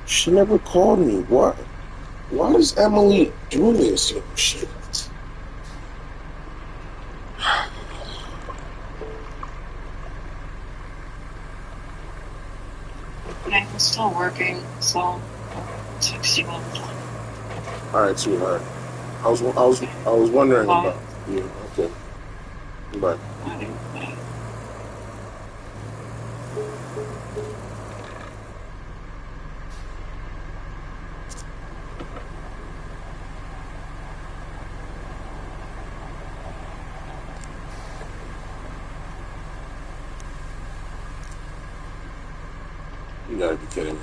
She never called me. What? Why does Emily do this? Shit. Okay, I'm still working, so I'll text you on. All right, sweetheart. I was wondering about you. Okay. Bye. You gotta be kidding me.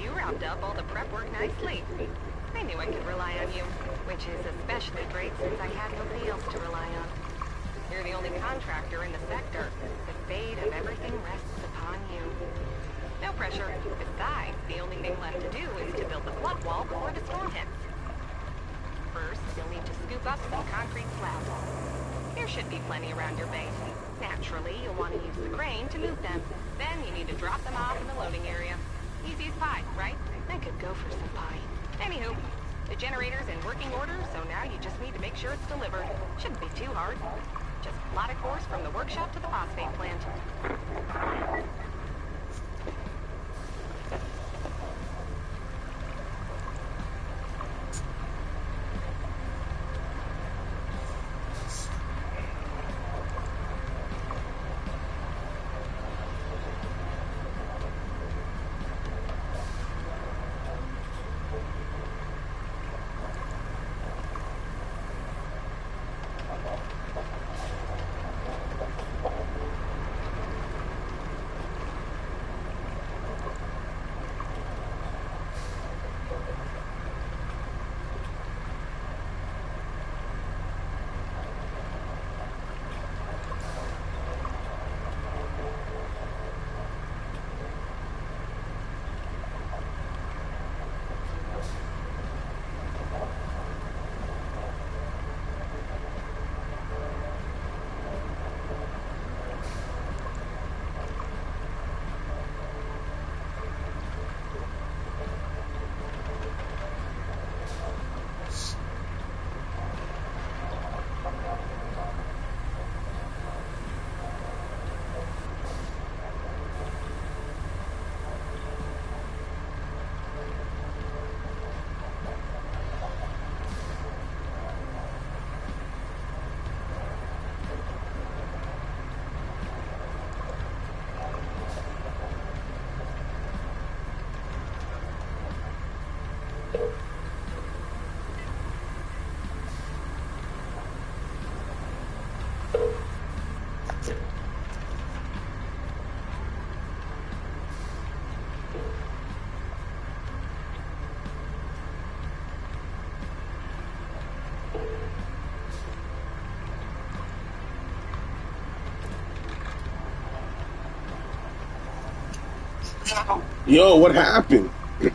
You wrapped up all the prep work nicely. I knew I could rely on you, which is especially great since I had nobody else to rely on. You're the only contractor in the sector. The fate of everything rests upon you. No pressure. Besides, the only thing left to do is to build the flood wall before the storm hits. First, you'll need to scoop up some concrete slabs. There should be plenty around your base. Naturally, you'll want to use the crane to move them. Then you need to drop them off in the loading area. Easy as pie, right? I could go for some pie. Anywho, the generator's in working order, so now you just need to make sure it's delivered. Shouldn't be too hard. Just plot a course from the workshop to the phosphate plant. Yo, what happened? Well,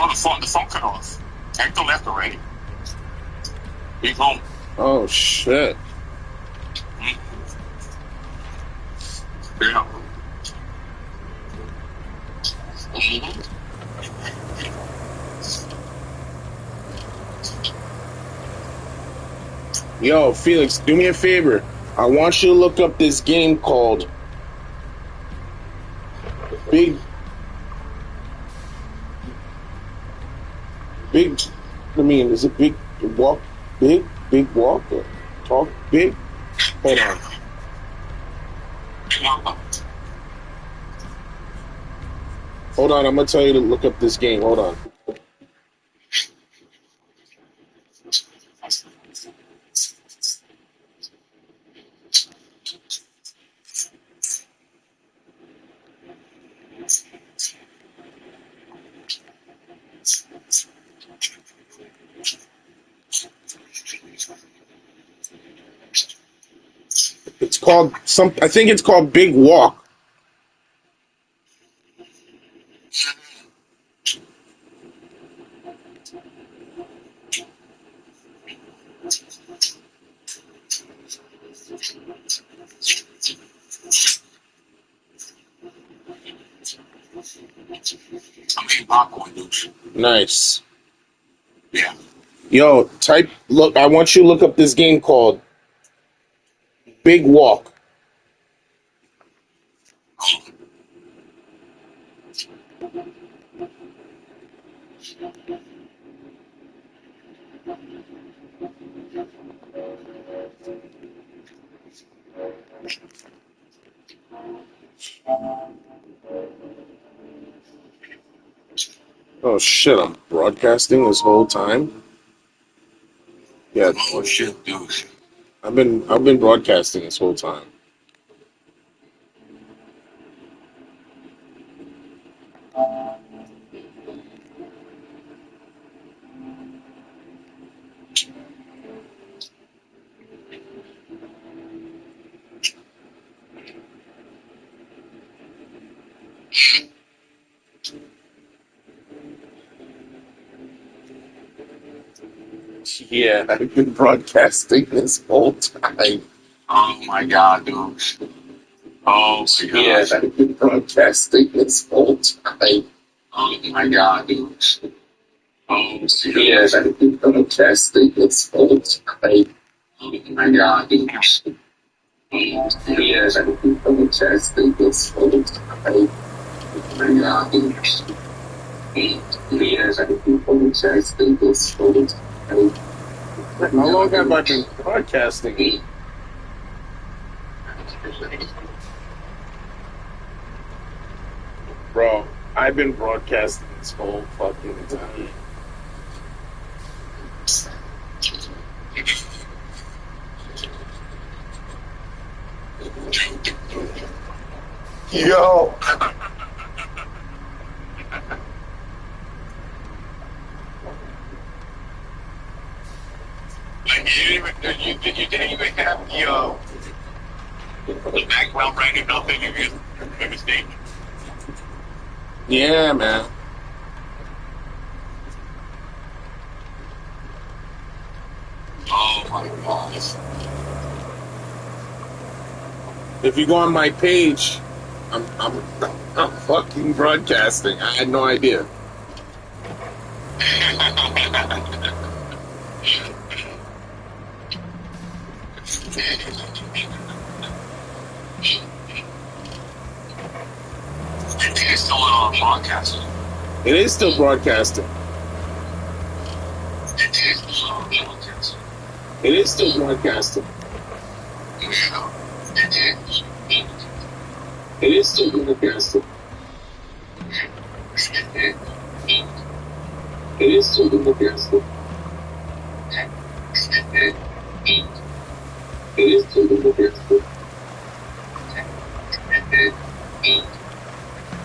the phone cut off. Hector left already. He's home. Oh shit. Yeah. Yo, Felix, do me a favor. I want you to look up this game called Big Big. I mean, is it Big Walk? Big Walk? Or Talk Big? Hold on. Hold on, I'm gonna tell you to look up this game. Hold on. It's called some. I think it's called Big Walk. I'm eating popcorn, dude. Nice. Yeah. Yo, type. Look, I want you to look up this game called Big Walk. Oh shit! I'm broadcasting this whole time. Yeah. Oh shit, dude. I've been broadcasting this whole time. Yeah, I've been broadcasting this whole time. Oh my god, dude. Oh my god. Yeah, I've been broadcasting this whole time. Oh my god, dude. Oh my Yeah, god. I've been broadcasting this whole time. Oh my god, dude. Yeah, I've been broadcasting this whole time. Oh my god, dude. Yeah, I've been broadcasting this whole time. How long have I been broadcasting? Bro, I've been broadcasting this whole fucking time. Yo. Like you didn't even have the background branding nothing. You just a mistake. Yeah, man. Oh my god. If you go on my page, I'm fucking broadcasting. I had no idea. It's still broadcasting. It is still broadcasting. It is still broadcasting. It is still broadcasting. Yeah. It is. It is still broadcasting. It is still broadcasting. It is still broadcasting.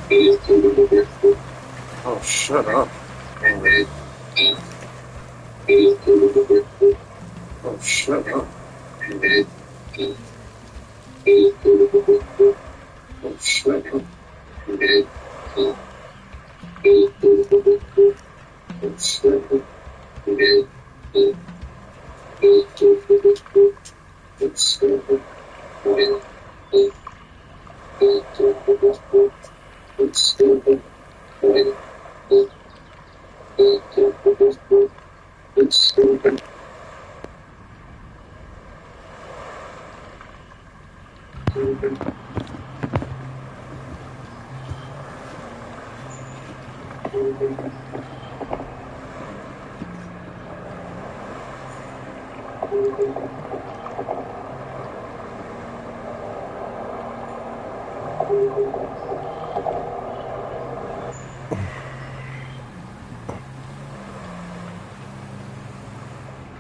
It is still broadcasting. Oh, shut up. It is still broadcasting. Oh, shut up. It is still broadcasting. Oh, shut up. It is still broadcasting. Oh, shut up. It is still broadcasting.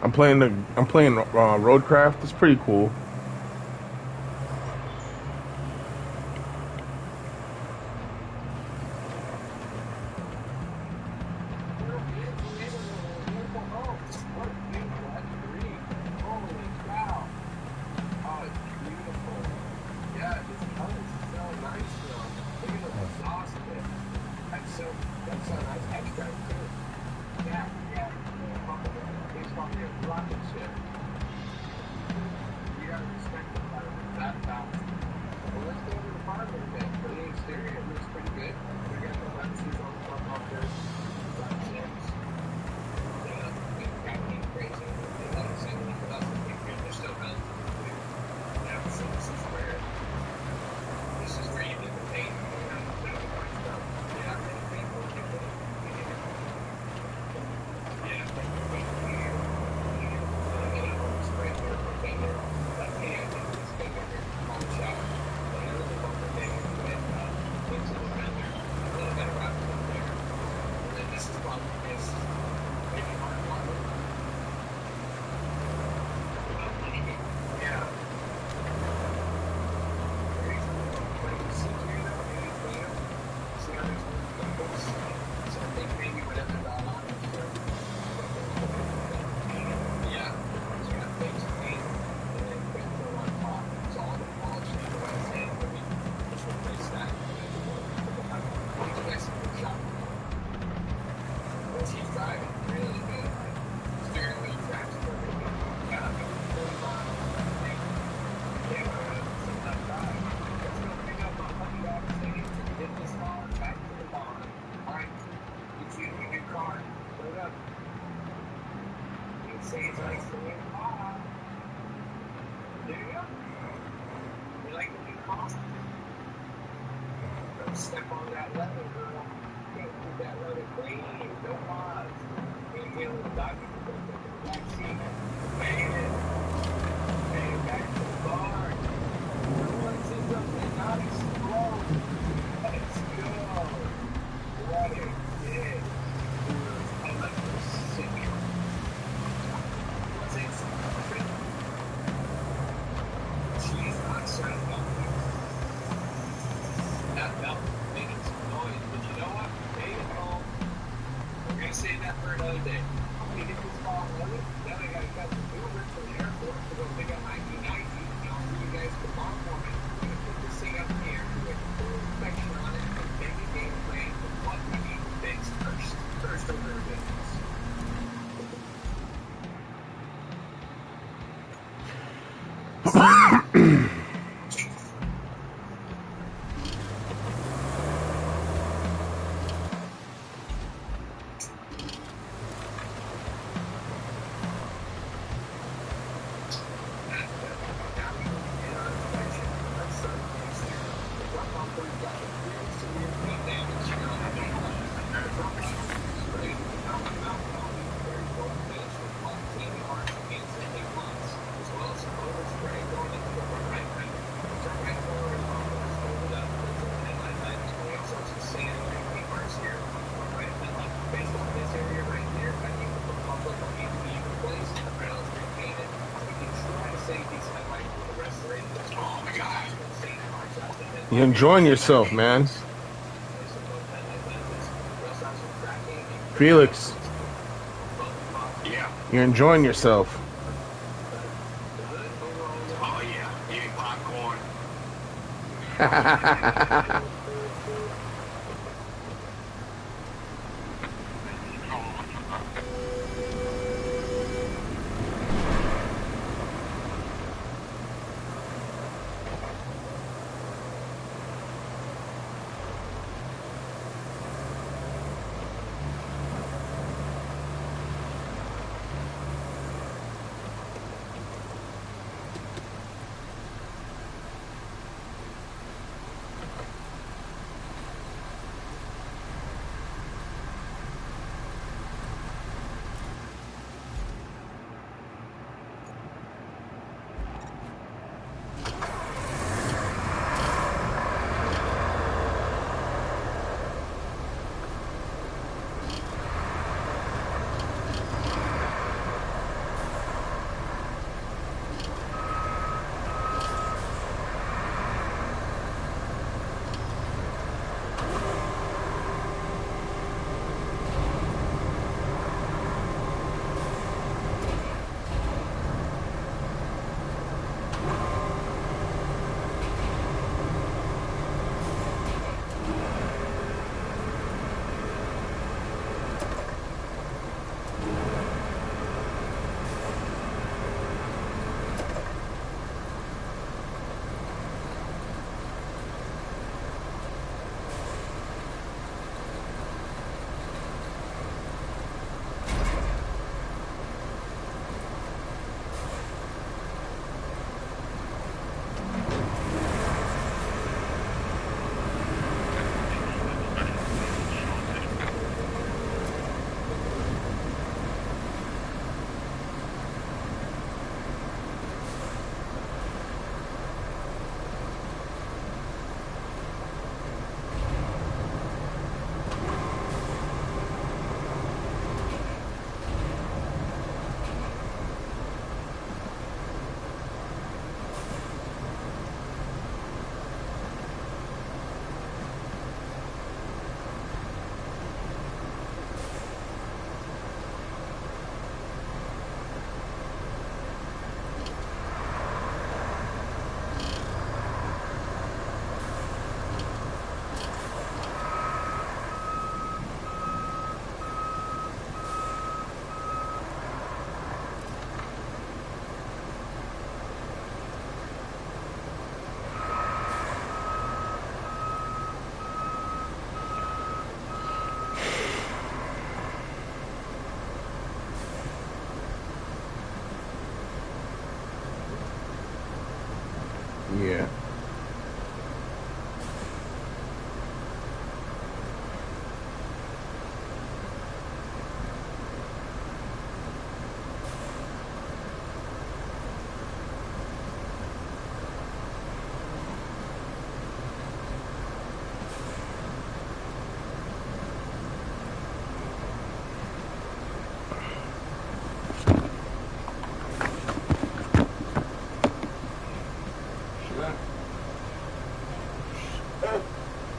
I'm playing Roadcraft. It's pretty cool. What a beautiful green. Holy cow. Oh, it's beautiful. Yeah, this color's so nice though. Look at the exhaust pit. That's so nice. Extra too. Yeah, yeah. He's probably a rocket ship. You gotta respect the color. That's fast. Well, let's go over the car a little bit. For the exterior, it looks pretty good. We got the lenses on the front bumper. Got chips. The cabin is crazy. They love the same thing with us. They're still relatively new. Yeah, so this is where you get the paint. That's the fun stuff. Yeah, and the paint will get it. Yeah, but you put here. And then on the spray here, the fender. That's me, I think this fender here on the shower. But I really want the thing to get into the fender. A little bit of wrap up there. And then this is probably this. Maybe hard water. Yeah. He's driving really good. Steering wheel tracks perfectly. Yeah, 40 miles. Yeah, sometimes drive. Let's go pick up my $100 ticket to get this car back to the barn. Alright, get you a new car. Load up. You can say it's nice to new car. There you go. You like the new car? Don't step on that leather, girl. Go through that leather clean. No pause. Can't get a little doggy to go in the back seat. Bang it. Bang it back to the barn. Let's see something nice. Slow. Let's go. What a day. I like this sick. What's it? She's not shut up. That belt making some noise, but you know what? Made it home. We're gonna save that for another day. I'm gonna get this ball loaded. Then I gotta cut the Uber to the airport to go pick up my E90. And I'll see you guys tomorrow morning. I'm gonna put this thing up here with full inspection on it and make a game plan for what we need to fix first. First order of business. You're enjoying yourself, man. Felix. Yeah. You're enjoying yourself. Oh, yeah. Eating popcorn.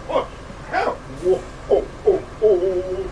What? Hell. Whoa. Oh, oh, oh.